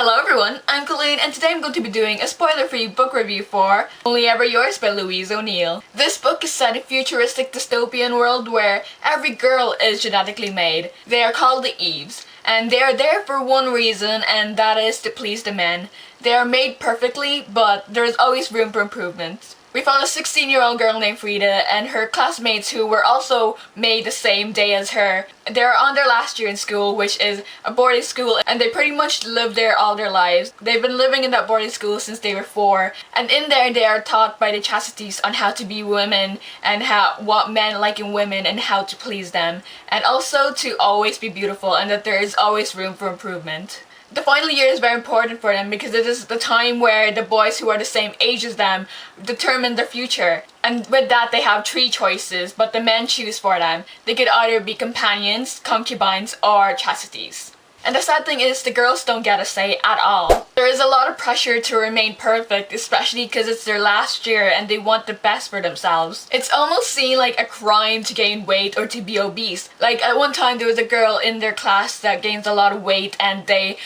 Hello everyone, I'm Colleen and today I'm going to be doing a spoiler-free book review for Only Ever Yours by Louise O'Neill. This book is set in a futuristic dystopian world where every girl is genetically made. They are called the Eves, and they are there for one reason, and that is to please the men. They are made perfectly, but there is always room for improvement. We found a 16-year-old girl named Frida and her classmates who were also made the same day as her. They're on their last year in school, which is a boarding school, and they pretty much live there all their lives. They've been living in that boarding school since they were 4, and in there they are taught by the chastities on how to be women and what men like in women and how to please them, and also to always be beautiful and that there is always room for improvement. The final year is very important for them because it is the time where the boys who are the same age as them determine their future. And with that they have 3 choices, but the men choose for them. They could either be companions, concubines, or chastities. And the sad thing is the girls don't get a say at all. There is a lot of pressure to remain perfect, especially because it's their last year and they want the best for themselves. It's almost seen like a crime to gain weight or to be obese. Like at one time there was a girl in their class that gains a lot of weight and they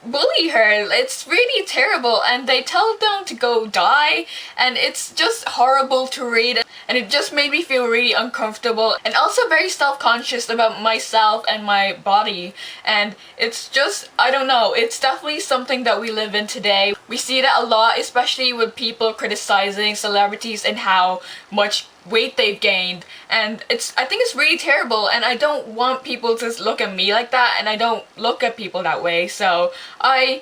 bully her. It's really terrible and they tell them to go die, and it's just horrible to read, and it just made me feel really uncomfortable and also very self-conscious about myself and my body. And it's just, I don't know, it's definitely something that we live in today. We see that a lot, especially with people criticizing celebrities and how much weight they've gained, and I think it's really terrible, and I don't want people to look at me like that, and I don't look at people that way, so I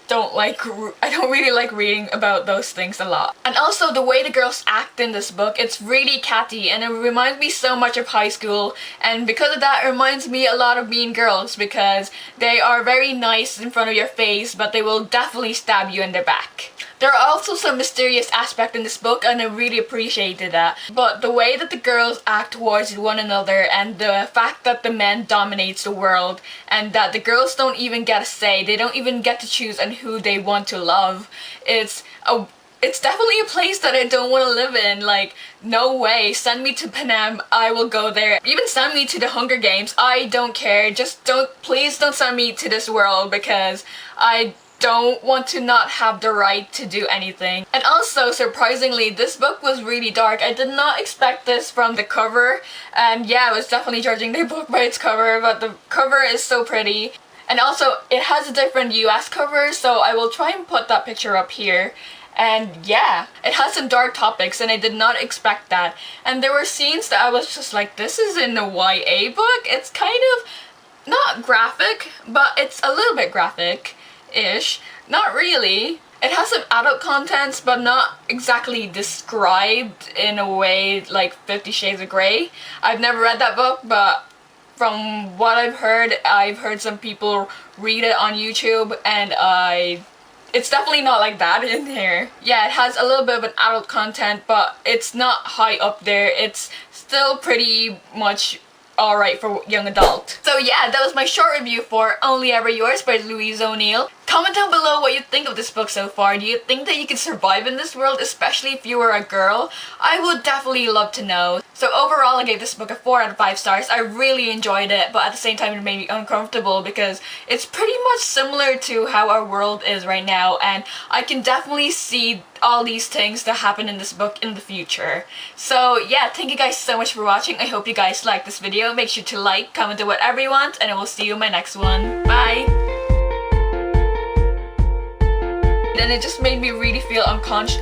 don't really like reading about those things a lot. And also the way the girls act in this book, it's really catty and it reminds me so much of high school, and because of that it reminds me a lot of Mean Girls because they are very nice in front of your face but they will definitely stab you in the back. There are also some mysterious aspects in this book and I really appreciated that. But the way that the girls act towards one another and the fact that the men dominates the world and that the girls don't even get a say, they don't even get to choose on who they want to love, it's definitely a place that I don't want to live in. Like, no way. Send me to Panem, I will go there. Even send me to the Hunger Games, I don't care. Just please don't send me to this world because I don't want to not have the right to do anything. And also, surprisingly, this book was really dark. I did not expect this from the cover, and yeah, I was definitely judging the book by its cover, but the cover is so pretty. And also, it has a different US cover, so I will try and put that picture up here. And yeah, it has some dark topics and I did not expect that. And there were scenes that I was just like, this is in a YA book? It's kind of not graphic, but it's a little bit graphic-ish. Not really. It has some adult contents, but not exactly described in a way like 50 Shades of Grey. I've never read that book, but from what I've heard some people read it on YouTube, and it's definitely not like that in here. Yeah, it has a little bit of an adult content, but it's not high up there. It's still pretty much alright for young adult. So yeah, that was my short review for Only Ever Yours by Louise O'Neill. Comment down below what you think of this book so far. Do you think that you could survive in this world, especially if you were a girl? I would definitely love to know. So overall, I gave this book a 4 out of 5 stars. I really enjoyed it, but at the same time it made me uncomfortable because it's pretty much similar to how our world is right now, and I can definitely see all these things that happen in this book in the future. So yeah, thank you guys so much for watching. I hope you guys liked this video. Make sure to like, comment on whatever you want, and I will see you in my next one. Bye! And it just made me really feel unconscious.